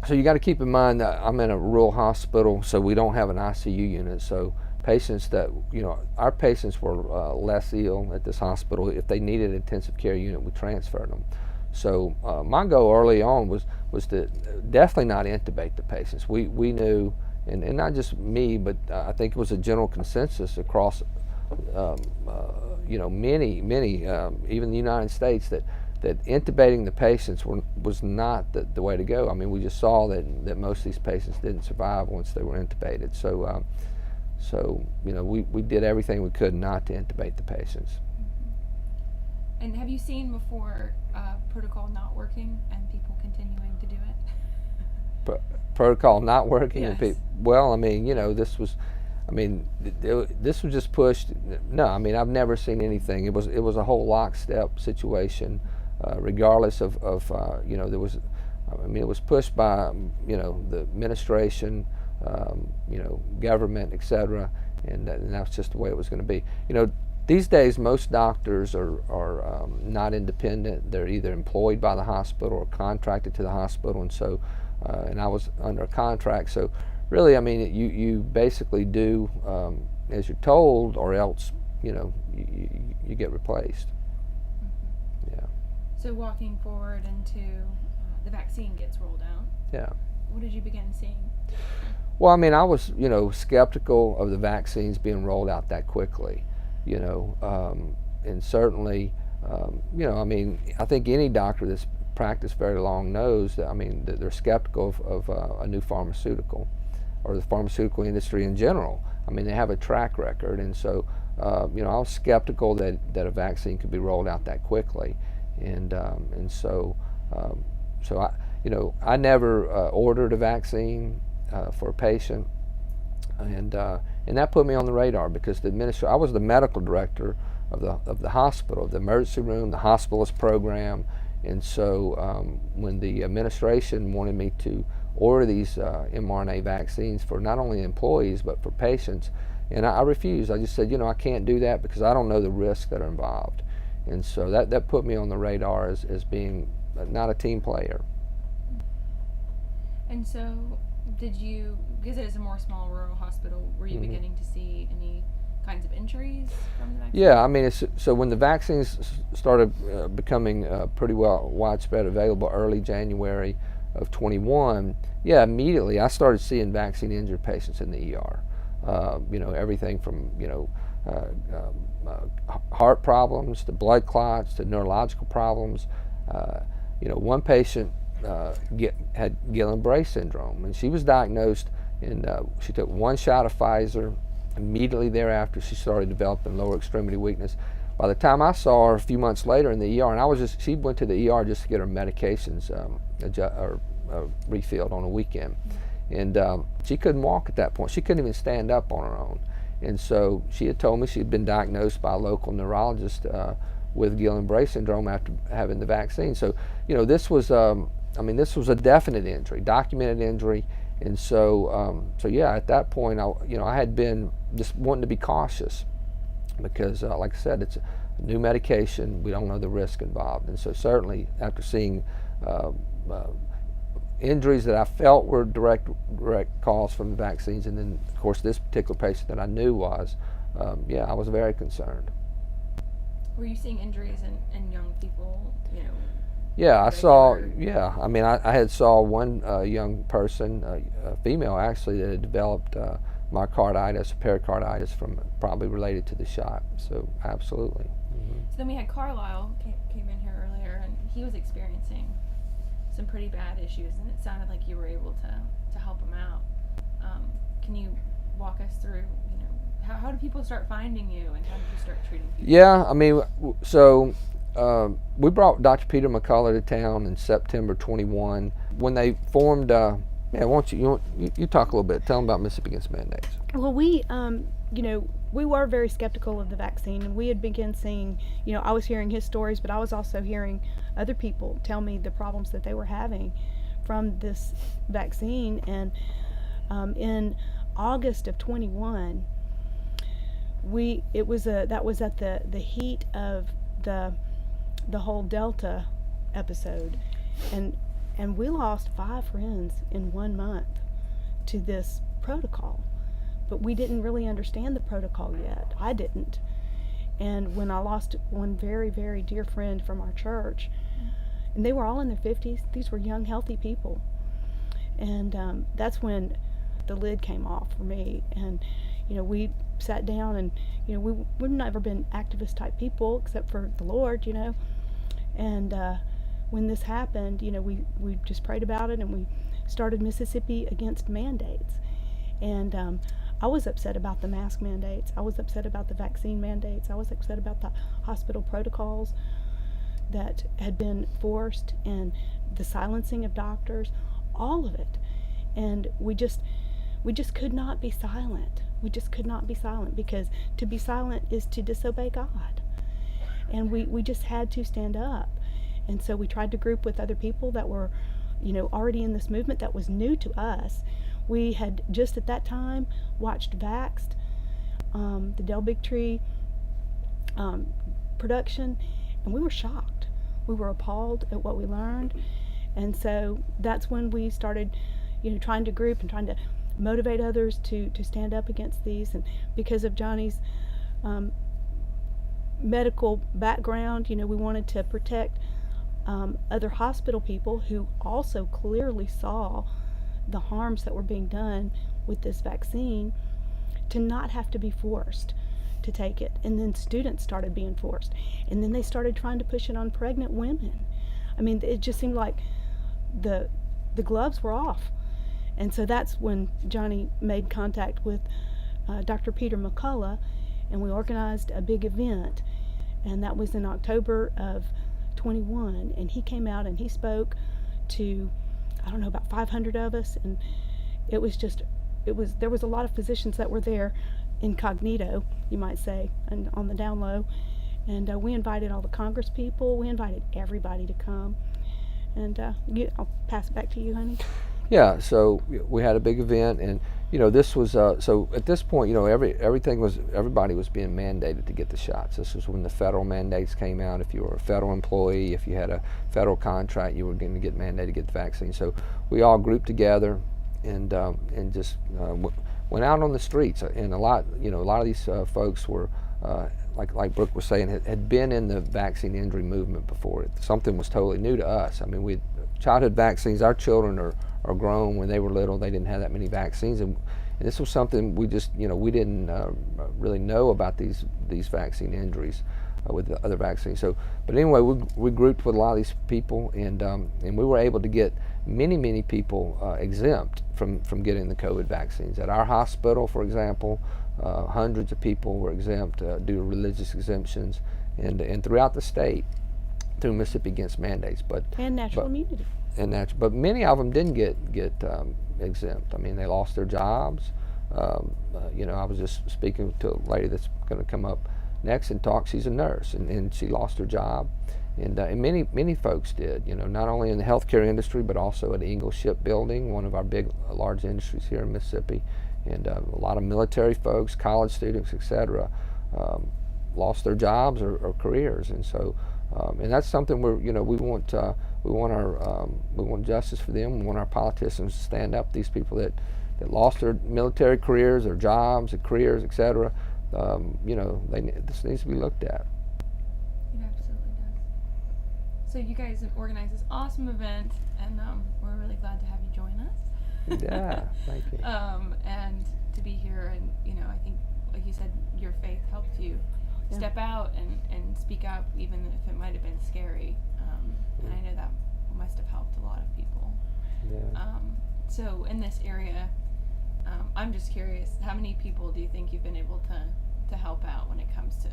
so you got to keep in mind that I'm in a rural hospital, so we don't have an ICU unit. So patients that, you know, our patients were less ill at this hospital. If they needed an intensive care unit, we transferred them. So my goal early on was to definitely not intubate the patients. We knew, and not just me, but I think it was a general consensus across, you know, many, even the United States, that intubating the patients was not the way to go. I mean, we just saw that most of these patients didn't survive once they were intubated. So, so you know, we did everything we could not to intubate the patients. And have you seen before protocol not working and people continuing to do it? Protocol not working? Yes. And well, I mean, you know, this was just pushed. No, I mean, I've never seen anything. It was a whole lockstep situation, regardless of you know, there was, I mean, it was pushed by, you know, the administration, you know, government, etc. And that's just the way it was going to be. You know, these days most doctors are not independent. They're either employed by the hospital or contracted to the hospital, and so, and I was under a contract, so. Really, I mean, you basically do as you're told, or else, you know, you get replaced. Mm-hmm. Yeah. So walking forward into the vaccine gets rolled out. Yeah. What did you begin seeing? Well, I mean, I was, you know, skeptical of the vaccines being rolled out that quickly, you know, and certainly, you know, I mean, I think any doctor that's practiced very long knows that, I mean, that they're skeptical of a new pharmaceutical, or the pharmaceutical industry in general. I mean, they have a track record, and so, you know, I was skeptical that a vaccine could be rolled out that quickly, and so, so I, you know, I never ordered a vaccine for a patient, and that put me on the radar, because I was the medical director of the hospital, the emergency room, the hospitalist program, and so when the administration wanted me to order these mRNA vaccines for not only employees but for patients, and I refused. I just said, you know, I can't do that because I don't know the risks that are involved, and so that put me on the radar as being not a team player. And so, did you, because it is a more small rural hospital, were you Mm-hmm. beginning to see any kinds of injuries from the vaccine? Yeah, I mean, so when the vaccines started becoming pretty well widespread available early January, of 21, yeah, immediately I started seeing vaccine injured patients in the ER. Everything from heart problems to blood clots to neurological problems. One patient had Guillain-Barré syndrome, and she was diagnosed, and she took one shot of Pfizer. Immediately thereafter, she started developing lower extremity weakness. By the time I saw her a few months later in the ER, and she went to the ER just to get her medications refilled on a weekend. And she couldn't walk at that point. She couldn't even stand up on her own. And so she had told me she had been diagnosed by a local neurologist with Guillain-Barré syndrome after having the vaccine. So, this was a definite injury, documented injury. And so, yeah, at that point, I had been just wanting to be cautious because, like I said, it's a new medication. We don't know the risk involved. And so certainly after seeing injuries that I felt were direct cause from the vaccines, and then of course this particular patient that I knew was, I was very concerned. Were you seeing injuries in young people? Yeah, I saw. Yeah, I had saw one young person, a female actually, that had developed myocarditis, pericarditis from probably related to the shot. So absolutely. Mm-hmm. So then we had Carlisle came in here earlier, and he was experiencing some pretty bad issues, and it sounded like you were able to help him out. Can you walk us through, how do people start finding you, and how did you start treating people? Yeah, we brought Dr. Peter McCullough to town in September 21 when they formed. Why don't you talk a little bit? Tell them about Mississippi Against Mandates. Well, we were very skeptical of the vaccine, and we had begun seeing, I was hearing his stories, but I was also hearing other people tell me the problems that they were having from this vaccine. And in August of 21, that was at the heat of the whole Delta episode, and we lost 5 friends in 1 month to this protocol. But we didn't really understand the protocol yet. I didn't. And when I lost one very, very dear friend from our church, and they were all in their 50s, these were young, healthy people. And that's when the lid came off for me. And, we sat down, and, we've never been activist type people except for the Lord, And when this happened, we just prayed about it, and we started Mississippi Against Mandates. And I was upset about the mask mandates. I was upset about the vaccine mandates. I was upset about the hospital protocols that had been forced, and the silencing of doctors, all of it. And we just could not be silent. We just could not be silent, because to be silent is to disobey God. And we just had to stand up. And so we tried to group with other people that were, already in this movement that was new to us. We had just at that time watched Vaxxed, the Del Bigtree production, and we were shocked. We were appalled at what we learned. And so that's when we started, trying to group and trying to motivate others to stand up against these. And because of Johnny's medical background, we wanted to protect other hospital people who also clearly saw the harms that were being done with this vaccine, to not have to be forced to take it. And then students started being forced, and then they started trying to push it on pregnant women. It just seemed like the gloves were off. And so that's when Johnny made contact with Dr. Peter McCullough, and we organized a big event, and that was in October of 21. And he came out and he spoke to, about 500 of us, and there was a lot of physicians that were there incognito, you might say, and on the down low. And we invited all the Congress people. We invited everybody to come. And I'll pass it back to you, honey. Yeah, so we had a big event, and this was so at this point, everybody was being mandated to get the shots. This was when the federal mandates came out. If you were a federal employee, if you had a federal contract, you were going to get mandated to get the vaccine. So we all grouped together and just went out on the streets. And a lot of these folks were like Brooke was saying, had been in the vaccine injury movement before. Something was totally new to us. I mean, we childhood vaccines. Our children are grown. When they were little, they didn't have that many vaccines, and this was something we just, we didn't really know about these vaccine injuries with the other vaccines. So, but anyway, we grouped with a lot of these people, and we were able to get many people exempt from getting the COVID vaccines. At our hospital, for example, hundreds of people were exempt due to religious exemptions, and throughout the state through Mississippi Against Mandates. And natural immunity. But many of them didn't get exempt. I mean, they lost their jobs. I was just speaking to a lady that's going to come up next and talk. She's a nurse, and she lost her job, and many folks did. Not only in the healthcare industry, but also at Ingalls Shipbuilding, one of our large industries here in Mississippi, and a lot of military folks, college students, etc., lost their jobs or careers, and so. And that's something we want justice for them. We want our politicians to stand up. These people that lost their military careers, their jobs, their careers, etc. This needs to be looked at. It absolutely does. So you guys have organized this awesome event, and we're really glad to have you join us. Yeah, thank you. And to be here, and I think, like you said, your faith helped you step out and speak up, even if it might have been scary. And I know that must have helped a lot of people. Yeah. So in this area, I'm just curious, how many people do you think you've been able to help out when it comes to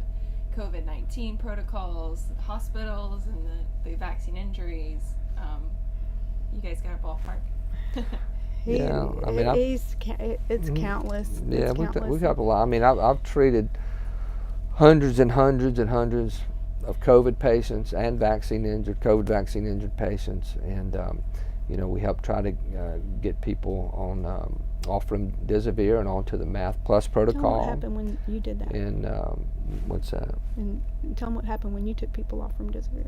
COVID-19 protocols, hospitals, and the vaccine injuries? You guys got a ballpark? Yeah, I mean, it's countless. Yeah, it's countless. we've helped a lot. I mean, I've treated hundreds and hundreds and hundreds of COVID patients and COVID vaccine injured patients, and we help try to get people on off remdesivir and onto the Math Plus protocol. Tell them what happened when you did that. And what's that? And tell them what happened when you took people off remdesivir.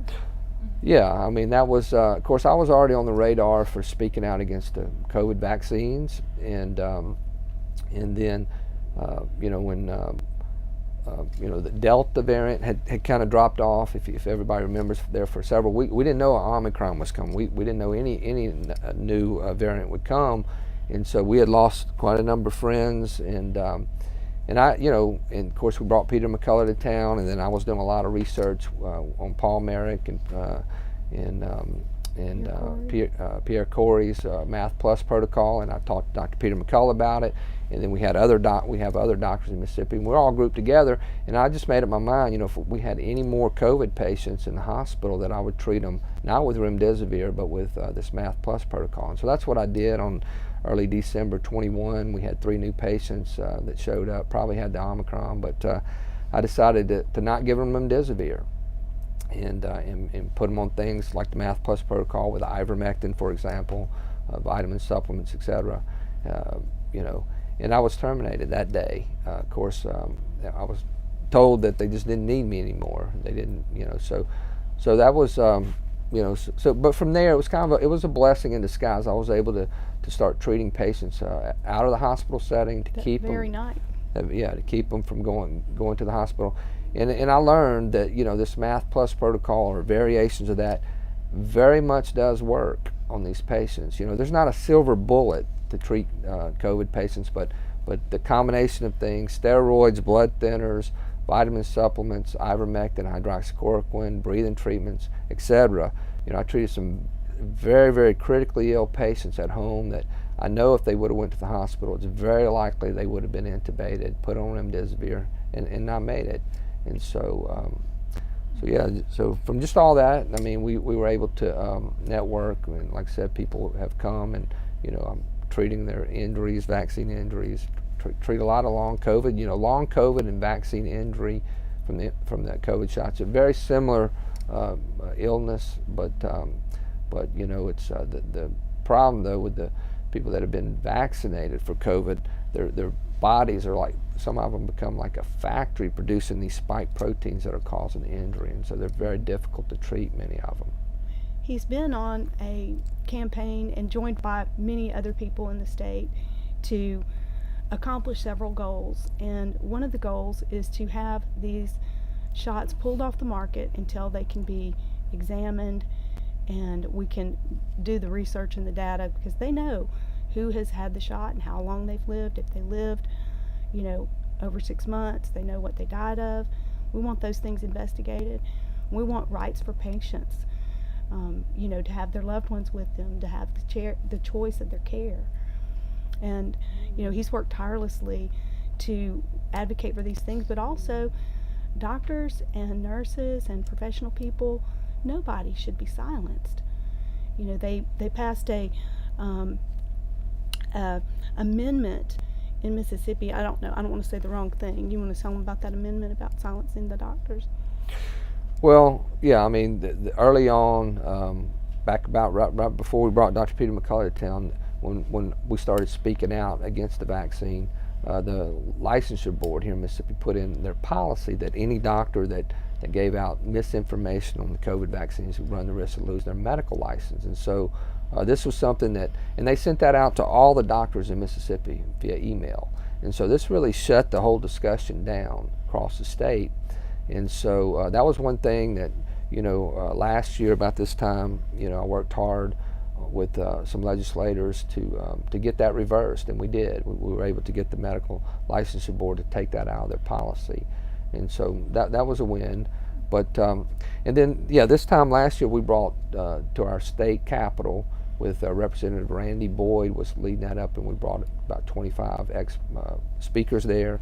Yeah, I mean, that was, of course, I was already on the radar for speaking out against the COVID vaccines, and then, when the Delta variant had kind of dropped off. If everybody remembers, there for several weeks, we didn't know Omicron was coming. We didn't know any new variant would come, and so we had lost quite a number of friends. And I, and of course, we brought Peter McCullough to town, and then I was doing a lot of research on Paul Merrick and Pierre Corey's Math Plus protocol, and I talked to Dr. Peter McCullough about it. And then we have other doctors in Mississippi, and we're all grouped together. And I just made up my mind, if we had any more COVID patients in the hospital, that I would treat them not with remdesivir, but with this Math Plus protocol. And so that's what I did on early December 21. We had 3 new patients that showed up, probably had the Omicron, but I decided to not give them remdesivir, and put them on things like the Math Plus protocol with ivermectin, for example, vitamin supplements, etc. And I was terminated that day. Of course, I was told that they just didn't need me anymore. They didn't, so that was, but from there it was it was a blessing in disguise. I was able to start treating patients out of the hospital setting to keep them. Very night. To keep them from going to the hospital. And I learned that, this Math Plus protocol or variations of that very much does work on these patients. There's not a silver bullet to treat COVID patients, but the combination of things, steroids, blood thinners, vitamin supplements, ivermectin, hydroxychloroquine, breathing treatments, etc. I treated some very, very critically ill patients at home that I know if they would have went to the hospital, it's very likely they would have been intubated, put on remdesivir, and not made it. And so, so from just all that, I mean, we were able to network, and like I said, people have come, and I'm treating their injuries, vaccine injuries, treat a lot of long COVID. Long COVID and vaccine injury from the COVID shots are very similar illness, but it's the problem though with the people that have been vaccinated for COVID, their bodies are like, some of them become like a factory producing these spike proteins that are causing injury, and so they're very difficult to treat, many of them. He's been on a campaign and joined by many other people in the state to accomplish several goals. And one of the goals is to have these shots pulled off the market until they can be examined and we can do the research and the data, because they know who has had the shot and how long they've lived. If they lived, over 6 months, they know what they died of. We want those things investigated. We want rights for patients, to have their loved ones with them, to have the choice of their care. And, he's worked tirelessly to advocate for these things, but also doctors and nurses and professional people, nobody should be silenced. They passed a amendment in Mississippi. I don't want to say the wrong thing. You want to tell them about that amendment about silencing the doctors? Well, yeah, I mean, the early on, back about right before we brought Dr. Peter McCullough to town, when we started speaking out against the vaccine, the licensure board here in Mississippi put in their policy that any doctor that gave out misinformation on the COVID vaccines would run the risk of losing their medical license. And so this was something and they sent that out to all the doctors in Mississippi via email. And so this really shut the whole discussion down across the state. And so that was one thing that, last year about this time, I worked hard with some legislators to get that reversed, and we did. We were able to get the medical licensure board to take that out of their policy. And so that was a win. But and then this time last year we brought to our state capitol with Representative Randy Boyd was leading that up, and we brought about 25 speakers there.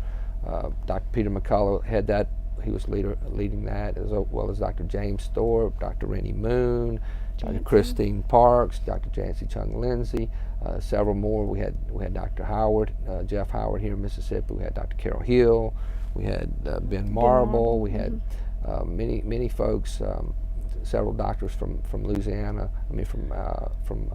Dr. Peter McCullough had that. He was leading that, as well as Dr. James Thorpe, Dr. Rennie Moon, Dr. Christine Parks, Dr. Jancy Chung Lindsay, several more. We had Dr. Howard, Jeff Howard here in Mississippi. We had Dr. Carol Hill. We had Ben Marble. We had many folks, several doctors from Louisiana. from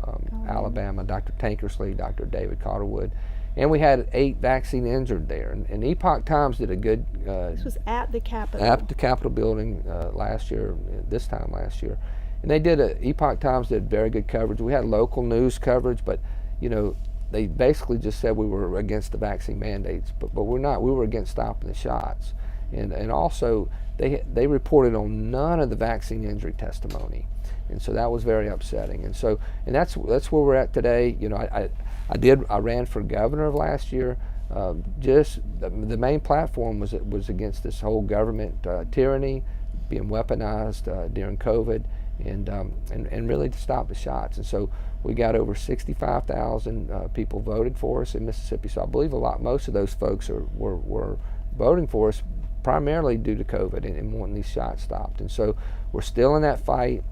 Alabama. Dr. Tankersley, Dr. David Cotterwood. And we had 8 vaccine injured there. And Epoch Times did a good... this was at the Capitol. At the Capitol building this time last year. And Epoch Times did very good coverage. We had local news coverage, but, they basically just said we were against the vaccine mandates, but we're not. We were against stopping the shots. And also, they reported on none of the vaccine injury testimony. And so that was very upsetting. And that's where we're at today. I ran for governor of last year. Just the main platform was against this whole government tyranny being weaponized during COVID, and really to stop the shots. And so we got over 65,000 people voted for us in Mississippi. So I believe most of those folks were voting for us primarily due to COVID and wanting these shots stopped. And so we're still in that fight.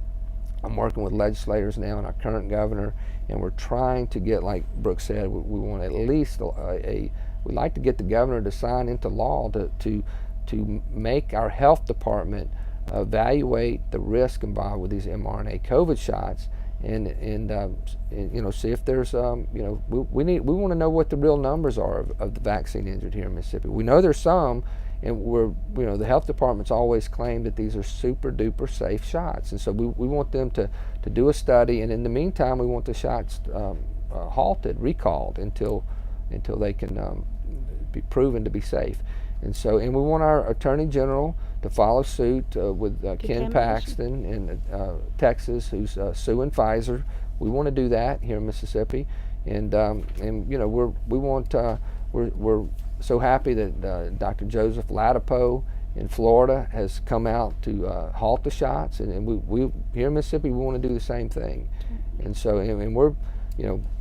I'm working with legislators now and our current governor, and we're trying to get, like Brooke said, we want at least we'd like to get the governor to sign into law to make our health department evaluate the risk involved with these mRNA COVID shots, and see if there's we want to know what the real numbers are of the vaccine injured here in Mississippi. We know there's some. And the health department's always claimed that these are super duper safe shots. And so we want them to do a study, and in the meantime, we want the shots recalled until they can be proven to be safe. And we want our Attorney General to follow suit with Ken Paxton in Texas, who's suing Pfizer. We want to do that here in Mississippi, we're so happy that Dr. Joseph Ladapo in Florida has come out to halt the shots, and we here in Mississippi we want to do the same thing. And so we're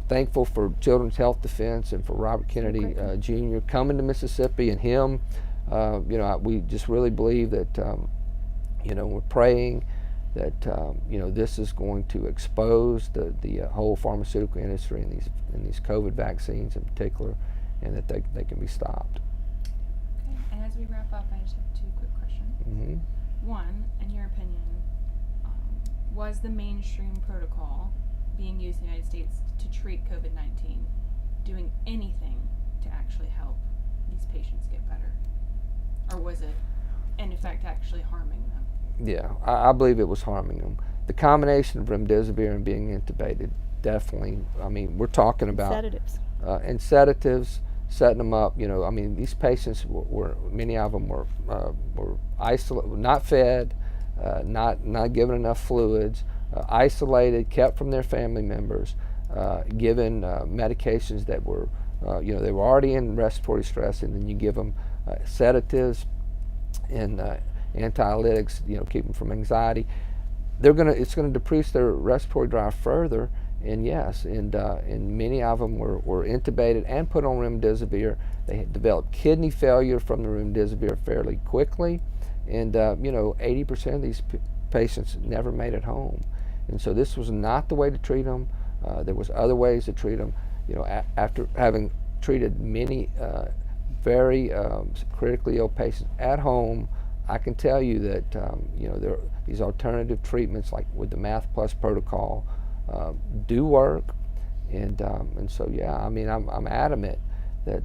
thankful for Children's Health Defense and for Robert Kennedy Jr. coming to Mississippi, and him. We just really believe that we're praying that this is going to expose the whole pharmaceutical industry in these COVID vaccines in particular, and that they can be stopped. Okay, and as we wrap up, I just have 2 quick questions. Mm-hmm. One, in your opinion, was the mainstream protocol being used in the United States to treat COVID-19 doing anything to actually help these patients get better? Or was it, in effect, actually harming them? Yeah, I believe it was harming them. The combination of remdesivir and being intubated, definitely, we're talking about... Sedatives. And sedatives, setting them up. You know, I mean, these patients were many of them were isolated, not fed, not given enough fluids, isolated, kept from their family members, given medications that were, you know, they were already in respiratory stress, and then you give them sedatives and anxiolytics, you know, keep them from anxiety. It's gonna decrease their respiratory drive further. And yes, and many of them were intubated and put on remdesivir. They had developed kidney failure from the remdesivir fairly quickly, and you know, 80% of these patients never made it home. And so this was not the way to treat them. There was other ways to treat them. You know, after having treated many very critically ill patients at home, I can tell you that you know, there are these alternative treatments like with the Math Plus protocol do work, and so yeah, I mean, I'm adamant that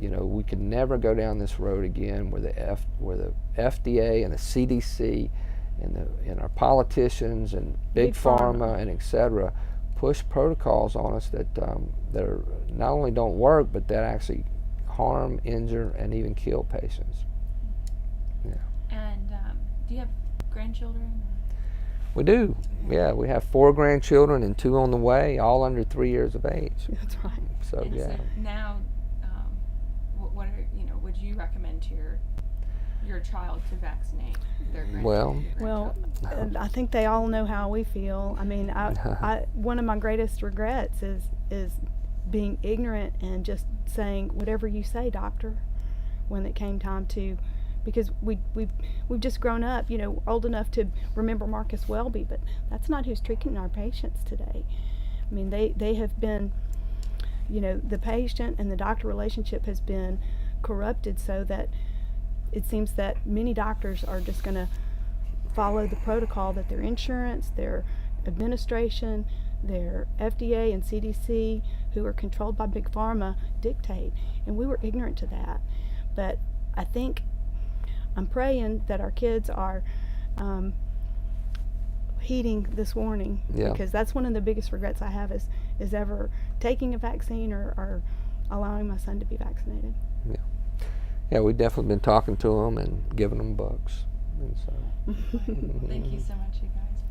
you know, we could never go down this road again where the FDA and the CDC and our politicians and big pharma and etc. push protocols on us that that are not only don't work, but that actually harm, injure, and even kill patients. Yeah. And do you have grandchildren? We do. Yeah, we have 4 grandchildren and 2 on the way, all under 3 years of age. That's right. So And yeah. so now, what are, you know, would you recommend to your child to vaccinate their grandchildren? Well, I think they all know how we feel. I mean, I one of my greatest regrets is being ignorant and just saying whatever you say, doctor, when it came time to, because we've just grown up, you know, old enough to remember Marcus Welby, but that's not who's treating our patients today. I mean, they have been, you know, the patient and the doctor relationship has been corrupted so that it seems that many doctors are just going to follow the protocol that their insurance, their administration, their FDA and CDC, who are controlled by big pharma, dictate. And we were ignorant to that. But I think I'm praying that our kids are heeding this warning, because that's one of the biggest regrets I have is ever taking a vaccine or allowing my son to be vaccinated. Yeah, we've definitely been talking to them and giving them books. And so. Thank you so much, you guys.